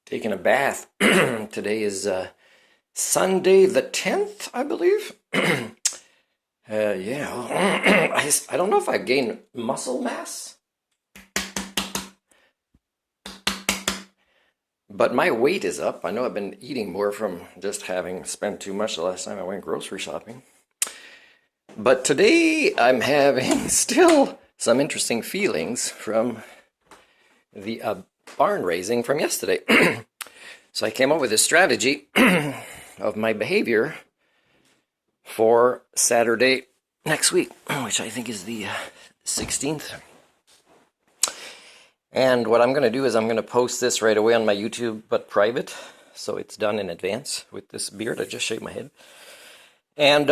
Taking a bath. Today is Sunday the 10th, I believe. Yeah, I don't know if I've gained muscle mass, but my weight is up. I know I've been eating more from just having spent too much the last time I went grocery shopping. But today I'm having still some interesting feelings from the barn raising from yesterday. So I came up with a strategy of my behavior for Saturday next week, which I think is the 16th. And what I'm going to do is I'm going to post this right away on my YouTube, but private, so it's done in advance with this beard. I just shaved my head. And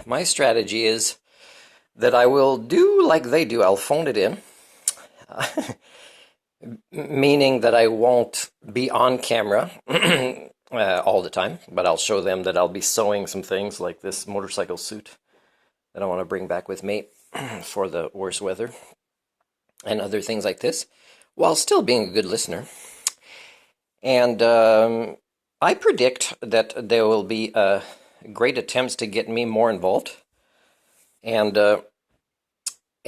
my strategy is that I will do like they do. I'll phone it in. Meaning that I won't be on camera all the time, but I'll show them that I'll be sewing some things like this motorcycle suit that I want to bring back with me for the worse weather and other things like this, while still being a good listener. And I predict that there will be great attempts to get me more involved.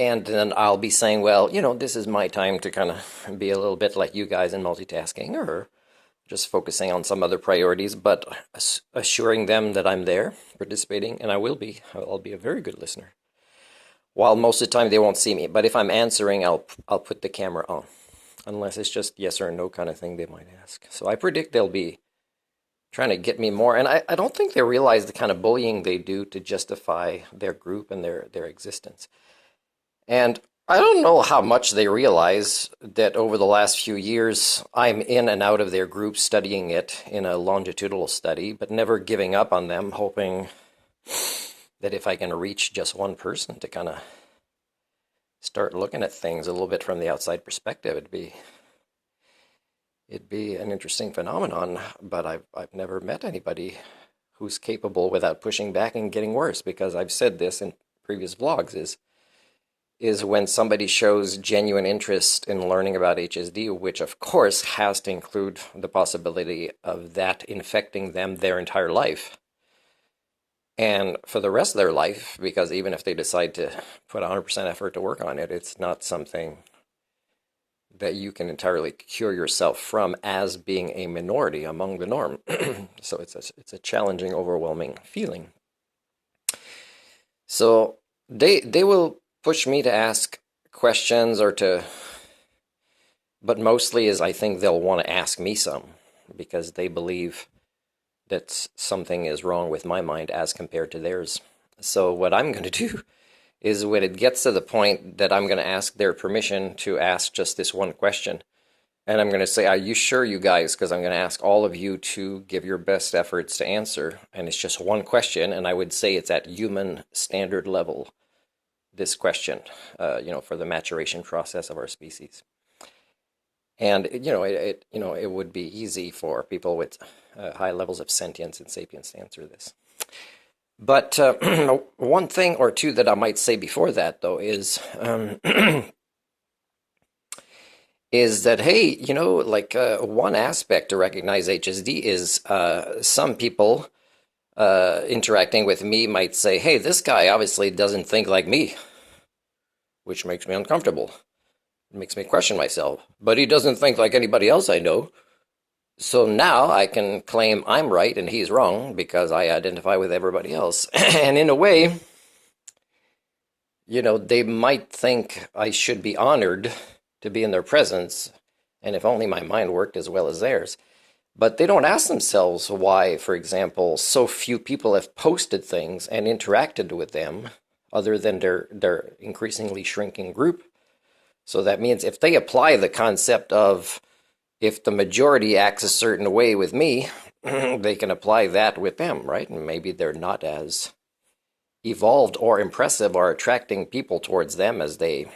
And then I'll be saying, well, this is my time to kind of be a little bit like you guys in multitasking or just focusing on some other priorities, but assuring them that I'm there participating, and I'll be a very good listener. While most of the time they won't see me, but if I'm answering, I'll put the camera on, unless it's just yes or no kind of thing they might ask. So I predict they'll be trying to get me more, and I don't think they realize the kind of bullying they do to justify their group and their existence. And I don't know how much they realize that over the last few years, I'm in and out of their group studying it in a longitudinal study, but never giving up on them, hoping that if I can reach just one person to kind of start looking at things a little bit from the outside perspective, it'd be an interesting phenomenon. But I've never met anybody who's capable without pushing back and getting worse, because I've said this in previous vlogs, is when somebody shows genuine interest in learning about HsD, which of course has to include the possibility of that infecting them their entire life. And for the rest of their life, because even if they decide to put 100% effort to work on it, it's not something that you can entirely cure yourself from as being a minority among the norm. So it's a challenging, overwhelming feeling. So they will push me to ask questions but mostly is I think they'll want to ask me some, because they believe that something is wrong with my mind as compared to theirs. So what I'm going to do is, when it gets to the point that I'm going to ask their permission to ask just this one question, and I'm going to say, are you sure, you guys, because I'm going to ask all of you to give your best efforts to answer, and it's just one question, and I would say it's at human standard level, this question, for the maturation process of our species. And it would be easy for people with high levels of sentience and sapiens to answer this. But one thing or two that I might say before that, though, is is that, hey, one aspect to recognize HsD is some people interacting with me might say, hey, this guy obviously doesn't think like me, which makes me uncomfortable. It makes me question myself. But he doesn't think like anybody else I know. So now I can claim I'm right and he's wrong because I identify with everybody else. And in a way, they might think I should be honored to be in their presence, and if only my mind worked as well as theirs. But they don't ask themselves why, for example, so few people have posted things and interacted with them other than their increasingly shrinking group. So that means if they apply the concept of, if the majority acts a certain way with me, they can apply that with them, right? And maybe they're not as evolved or impressive or attracting people towards them as they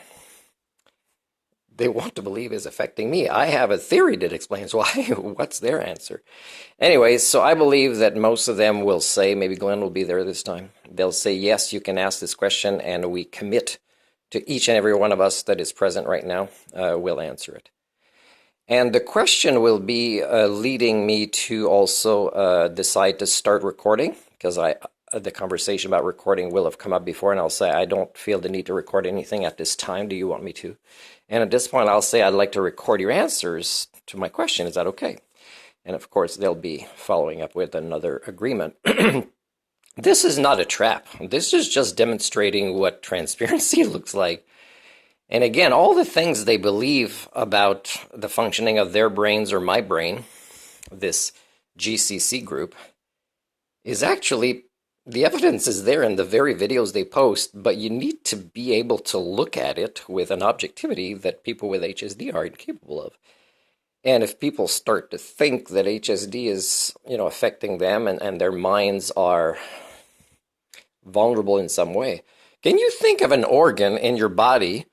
want to believe is affecting me. I have a theory that explains why. What's their answer? Anyways, so I believe that most of them will say, maybe Glenn will be there this time, they'll say, yes, you can ask this question, and we commit to each and every one of us that is present right now will answer it. And the question will be leading me to also decide to start recording, because the conversation about recording will have come up before, and I'll say I don't feel the need to record anything at this time. Do you want me to? And at this point, I'll say I'd like to record your answers to my question. Is that okay? And of course, they'll be following up with another agreement. This is not a trap. This is just demonstrating what transparency looks like. And again, all the things they believe about the functioning of their brains or my brain, this GCC group, is actually, the evidence is there in the very videos they post, but you need to be able to look at it with an objectivity that people with HSD are incapable of. And if people start to think that HSD is, affecting them and their minds are vulnerable in some way, can you think of an organ in your body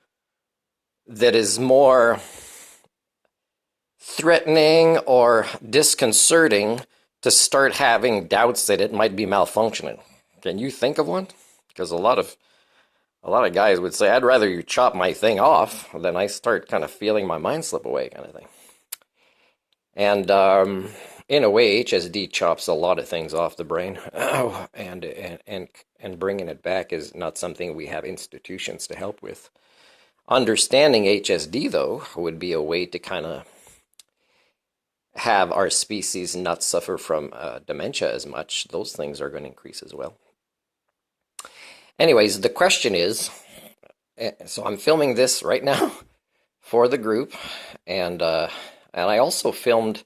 that is more threatening or disconcerting to start having doubts that it might be malfunctioning? Can you think of one? Because a lot of guys would say, I'd rather you chop my thing off than I start kind of feeling my mind slip away, kind of thing. And in a way, HSD chops a lot of things off the brain, and bringing it back is not something we have institutions to help with. Understanding HSD, though, would be a way to kind of have our species not suffer from dementia as much. Those things are going to increase as well. Anyways, the question is, so I'm filming this right now for the group, and I also filmed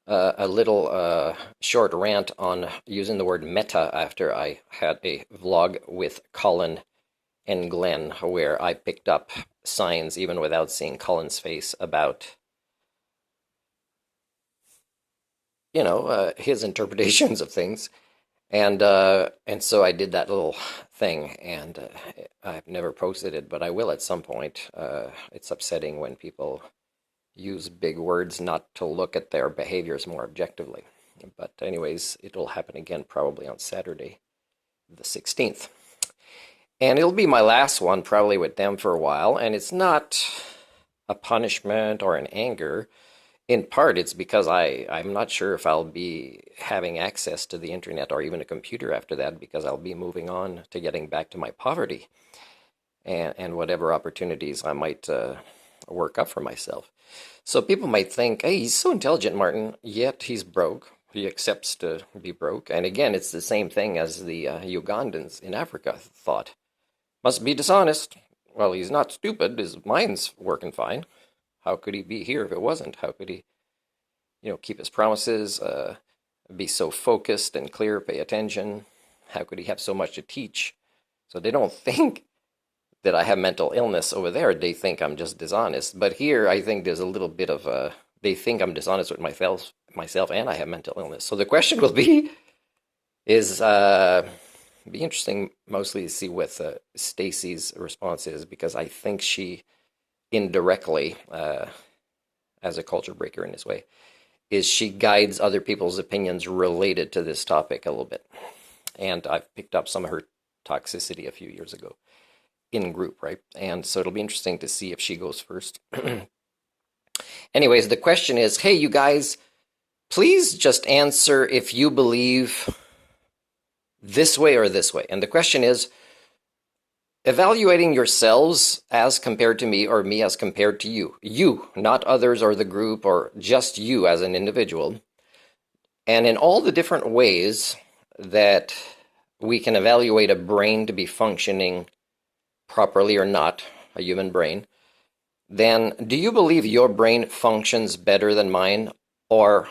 a little short rant on using the word meta after I had a vlog with Colin and Glenn, where I picked up signs, even without seeing Colin's face, about his interpretations of things, and so I did that little thing, and I've never posted it, but I will at some point. It's upsetting when people use big words not to look at their behaviors more objectively. But anyways, it'll happen again probably on Saturday, the 16th. And it'll be my last one probably with them for a while, and it's not a punishment or an anger. In part, it's because I'm not sure if I'll be having access to the internet or even a computer after that, because I'll be moving on to getting back to my poverty and whatever opportunities I might work up for myself. So people might think, hey, he's so intelligent, Martin, yet he's broke. He accepts to be broke. And again, it's the same thing as the Ugandans in Africa thought. Must be dishonest. Well, he's not stupid. His mind's working fine. How could he be here if it wasn't? How could he, keep his promises, be so focused and clear, pay attention? How could he have so much to teach? So they don't think that I have mental illness over there. They think I'm just dishonest. But here, I think there's a little bit of they think I'm dishonest with myself, and I have mental illness. So the question will be, be interesting mostly to see what Stacey's response is, because I think she indirectly, as a culture breaker in this way, she guides other people's opinions related to this topic a little bit. And I've picked up some of her toxicity a few years ago in group, right? And so it'll be interesting to see if she goes first. Anyways, the question is, hey, you guys, please just answer if you believe this way or this way. And the question is, evaluating yourselves as compared to me, or me as compared to you. You, not others or the group, or just you as an individual. And in all the different ways that we can evaluate a brain to be functioning properly or not, a human brain, then do you believe your brain functions better than mine, or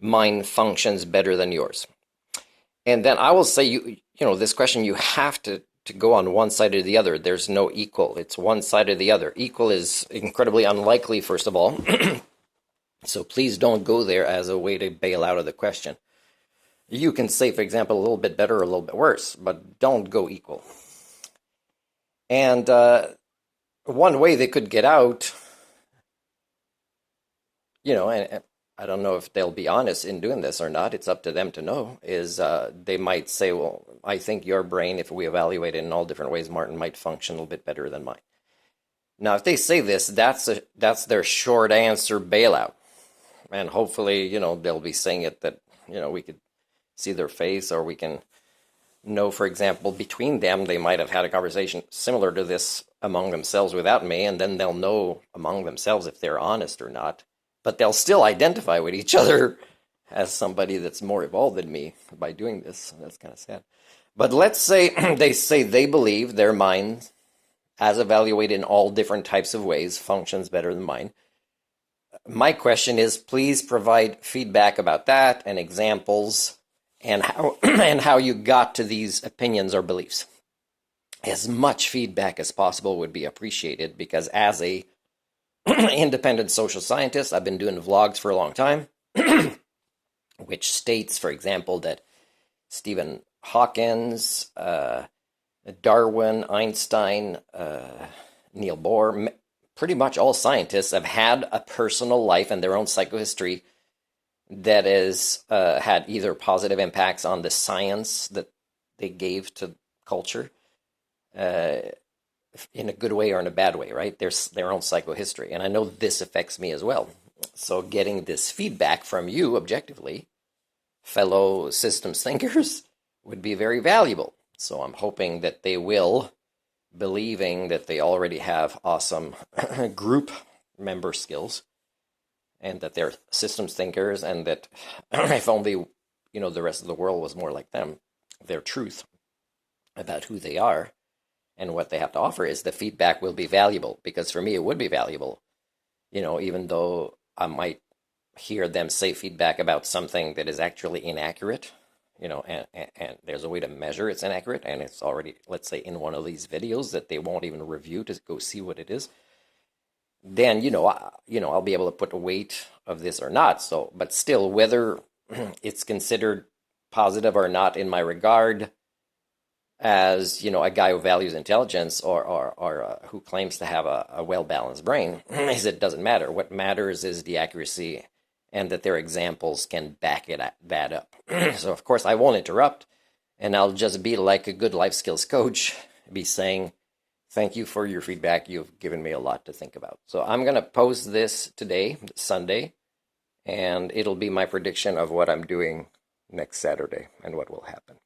mine functions better than yours? And then I will say, this question, you have to go on one side or the other. There's no equal. It's one side or the other. Equal is incredibly unlikely, first of all. So please don't go there as a way to bail out of the question. You can say, for example, a little bit better or a little bit worse, but don't go equal. And one way they could get out, and I don't know if they'll be honest in doing this or not, it's up to them to know, is they might say, well, I think your brain, if we evaluate it in all different ways, Martin, might function a little bit better than mine. Now, if they say this, that's their short answer bailout. And hopefully, they'll be saying it that, we could see their face, or we can know, for example, between them, they might have had a conversation similar to this among themselves without me, and then they'll know among themselves if they're honest or not. But they'll still identify with each other as somebody that's more evolved than me by doing this. That's kind of sad. But let's say they believe their mind, as evaluated in all different types of ways, functions better than mine. My question is, please provide feedback about that and examples and how and how you got to these opinions or beliefs. As much feedback as possible would be appreciated, because as a independent social scientist, I've been doing vlogs for a long time, which states, for example, that Stephen Hawkins, Darwin, Einstein, Niels Bohr, pretty much all scientists have had a personal life and their own psychohistory that is had either positive impacts on the science that they gave to culture, in a good way or in a bad way, right? There's their own psychohistory. And I know this affects me as well. So getting this feedback from you objectively, fellow systems thinkers, would be very valuable. So I'm hoping that they will, believing that they already have awesome group member skills, and that they're systems thinkers, and that if only, the rest of the world was more like them, their truth about who they are and what they have to offer is the feedback will be valuable. Because for me, it would be valuable, even though I might hear them say feedback about something that is actually inaccurate, and there's a way to measure it's inaccurate, and it's already, let's say, in one of these videos that they won't even review to go see what it is. Then, I'll be able to put a weight of this or not. So, but still, whether it's considered positive or not in my regard, as a guy who values intelligence or who claims to have a well-balanced brain, is it doesn't matter. What matters is the accuracy, and that their examples can back that up. So of course I won't interrupt, and I'll just be like a good life skills coach, be saying, thank you for your feedback. You've given me a lot to think about. So I'm going to post this today, Sunday, and it'll be my prediction of what I'm doing next Saturday and what will happen.